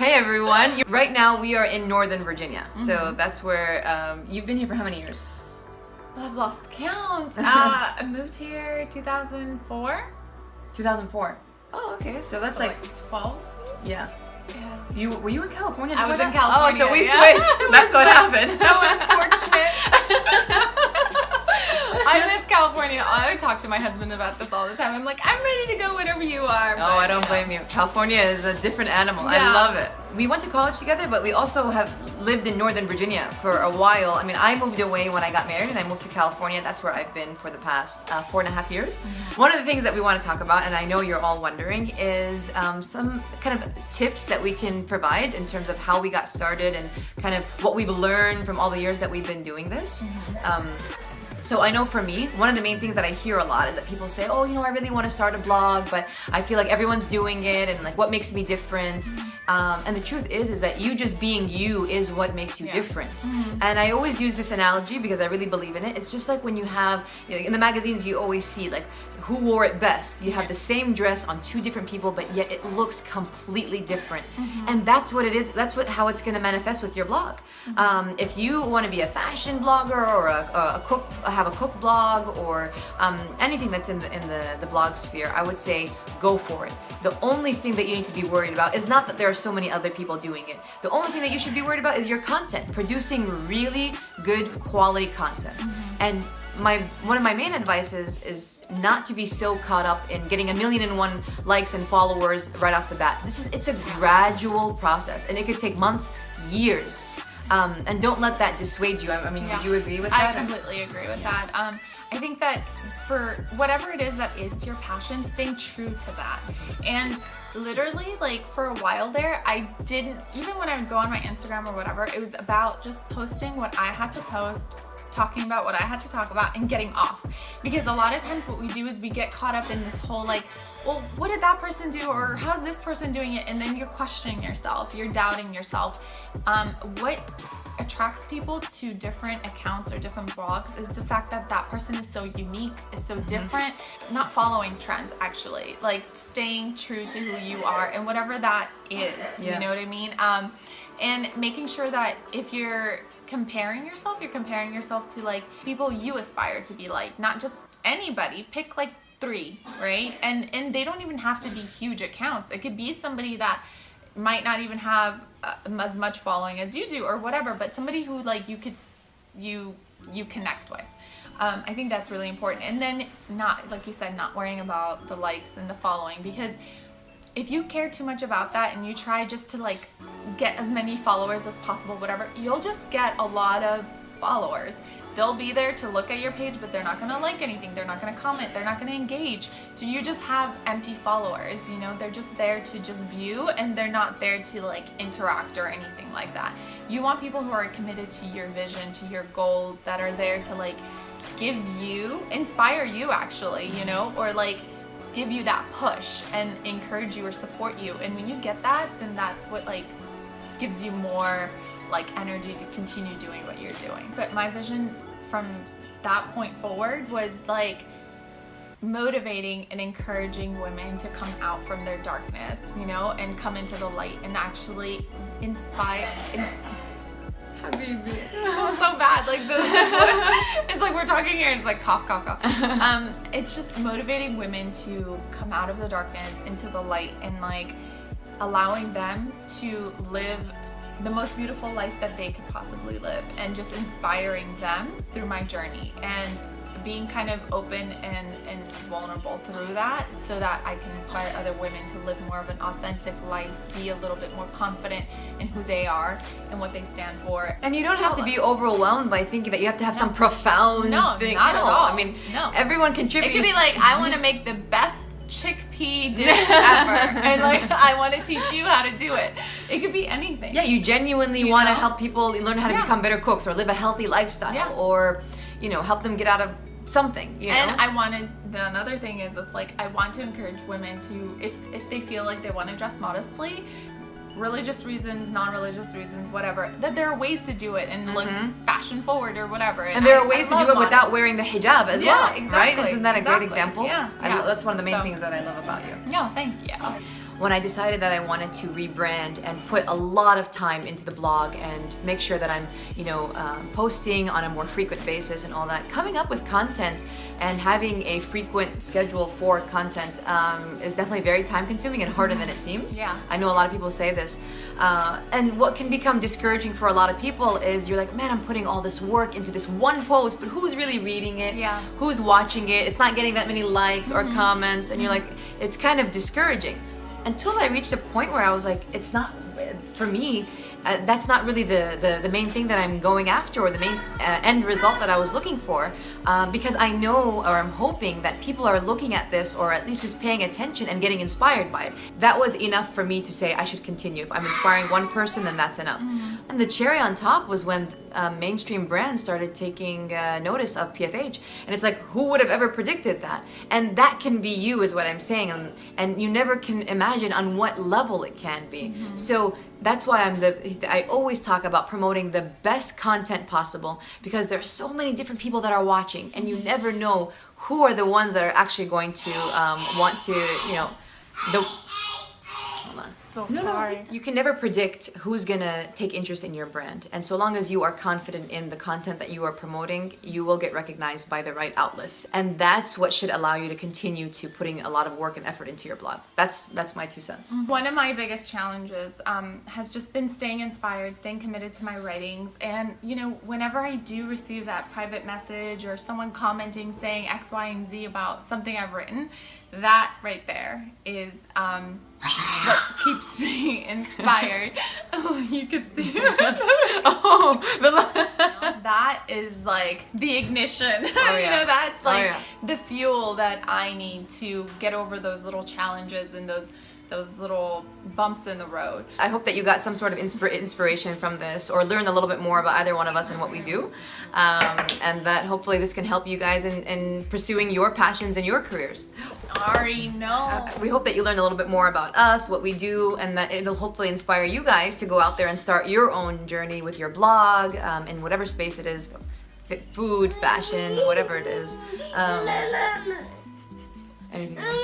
Hey everyone. Right now we are in Northern Virginia. So that's where you've been here for how many years? I've lost count. I moved here 2004. 2004. Oh, okay. So that's like 12. Yeah. Yeah. Were you in California? I was before in that? California. Oh, so we switched. That's what happened. So unfortunate. I miss California. I talk to my husband about this all the time. I'm like, I'm ready to go whenever you are. Oh, I don't blame you. California is a different animal. Yeah. I love it. We went to college together, but we also have lived in Northern Virginia for a while. I mean, I moved away when I got married and I moved to California. That's where I've been for the past 4.5 years. One of the things that we want to talk about, and I know you're all wondering, is some kind of tips that we can provide in terms of how we got started and kind of what we've learned from all the years that we've been doing this. So I know for me, one of the main things that I hear a lot is that people say, oh, I really want to start a blog, but I feel like everyone's doing it, and like, what makes me different? And the truth is that you just being you is what makes you different. And I always use this analogy because I really believe in it. It's just like when you have, in the magazines, you always see like who wore it best. You have the same dress on two different people, but yet it looks completely different. And that's what it is. That's how it's going to manifest with your blog. If you want to be a fashion blogger or a cook, have a cook blog, or anything that's in the blog sphere, I would say go for it. The only thing that you need to be worried about is not that there are so many other people doing it. The only thing that you should be worried about is your content, producing really good quality content. And one of my main advices is not to be so caught up in getting 1,000,001 likes and followers right off the bat. It's a gradual process, and it could take months, years. And don't let that dissuade you. I mean, did you agree with that? I completely agree with that. I think that for whatever it is that is your passion, staying true to that. And literally, like, for a while there, I didn't, even when I would go on my Instagram or whatever, it was about just posting what I had to post, talking about what I had to talk about, and getting off. Because a lot of times what we do is we get caught up in this whole like, well, what did that person do, or how's this person doing it? And then you're questioning yourself, you're doubting yourself. What attracts people to different accounts or different blogs is the fact that that person is so unique, is so different. Not following trends, actually, like staying true to who you are and whatever that is. You know what I mean? And making sure that if you're comparing yourself, you're comparing yourself to like people you aspire to be like, not just anybody. Pick like 3, right? And they don't even have to be huge accounts. It could be somebody that might not even have as much following as you do or whatever, but somebody who like you connect with. I think that's really important. And then not, like you said, not worrying about the likes and the following, because if you care too much about that and you try just to like get as many followers as possible, whatever, you'll just get a lot of followers. They'll be there to look at your page, but they're not going to like anything. They're not going to comment. They're not going to engage. So you just have empty followers, they're just there to just view, and they're not there to like interact or anything like that. You want people who are committed to your vision, to your goal, that are there to like inspire you actually, or like give you that push and encourage you or support you. And when you get that, then that's what like gives you more like energy to continue doing what you're doing. But my vision from that point forward was like motivating and encouraging women to come out from their darkness, and come into the light and actually inspire. Habibi. So bad, like it's like we're talking here and it's like cough, cough, cough. It's just motivating women to come out of the darkness into the light, and like allowing them to live the most beautiful life that they could possibly live, and just inspiring them through my journey and being kind of open and vulnerable through that, so that I can inspire other women to live more of an authentic life, be a little bit more confident in who they are and what they stand for. And you don't have to be overwhelmed by thinking that you have to have some profound thing. Not at all. I mean, everyone contributes. It could be like, I want to make the best chickpea dish ever, and like I want to teach you how to do it. It could be anything. Yeah, you genuinely want to help people learn how to become better cooks, or live a healthy lifestyle, or help them get out of something. And I wanted, another thing is, it's like I want to encourage women to, if they feel like they want to dress modestly, religious reasons, non-religious reasons, whatever, that there are ways to do it and look fashion forward or whatever. And there are ways to do it without wearing the hijab as well, exactly, right? Isn't that a great example? Yeah. That's one of the main things that I love about you. No, thank you. when I decided that I wanted to rebrand and put a lot of time into the blog and make sure that I'm, posting on a more frequent basis and all that, coming up with content and having a frequent schedule for content is definitely very time consuming and harder than it seems. Yeah. I know a lot of people say this. And what can become discouraging for a lot of people is you're like, man, I'm putting all this work into this one post, but who's really reading it? Yeah. Who's watching it? It's not getting that many likes or comments, and you're like, it's kind of discouraging. Until I reached a point where I was like, it's not, for me, that's not really the main thing that I'm going after, or the main end result that I was looking for, because I know, or I'm hoping that people are looking at this, or at least just paying attention and getting inspired by it. That was enough for me to say I should continue. If I'm inspiring one person, then that's enough. And the cherry on top was when mainstream brands started taking notice of PFH, and it's like, who would have ever predicted that? And that can be you, is what I'm saying, and you never can imagine on what level it can be. So that's why I always talk about promoting the best content possible, because there's so many different people that are watching, and you never know who are the ones that are actually going to want to, Sorry. You can never predict who's gonna take interest in your brand, and so long as you are confident in the content that you are promoting, you will get recognized by the right outlets, and that's what should allow you to continue to putting a lot of work and effort into your blog. That's my 2 cents. One of my biggest challenges has just been staying inspired, staying committed to my writings, and whenever I do receive that private message or someone commenting saying X, Y, and Z about something I've written, that right there is what keeps me inspired. Oh, you could see that is like the ignition. That's like the fuel that I need to get over those little challenges and those little bumps in the road. I hope that you got some sort of inspiration from this, or learned a little bit more about either one of us and what we do, and that hopefully this can help you guys in pursuing your passions and your careers. Ari, no. We hope that you learned a little bit more about us, what we do, and that it'll hopefully inspire you guys to go out there and start your own journey with your blog, in whatever space it is, food, fashion, whatever it is. Anything else?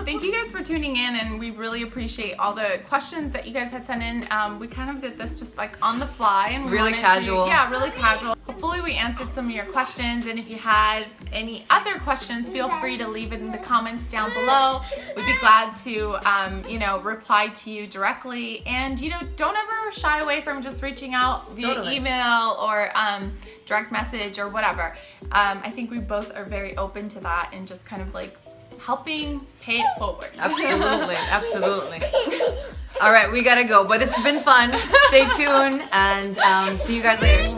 Thank you guys for tuning in, and we really appreciate all the questions that you guys had sent in. We kind of did this just like on the fly, and we really wanted casual. Really casual. Hopefully we answered some of your questions, and if you had any other questions, feel free to leave it in the comments down below. We'd be glad to, reply to you directly, and don't ever shy away from just reaching out via email or direct message or whatever. I think we both are very open to that, and just kind of like helping pay it forward. Absolutely. All right, we gotta go, but this has been fun. Stay tuned, and see you guys later.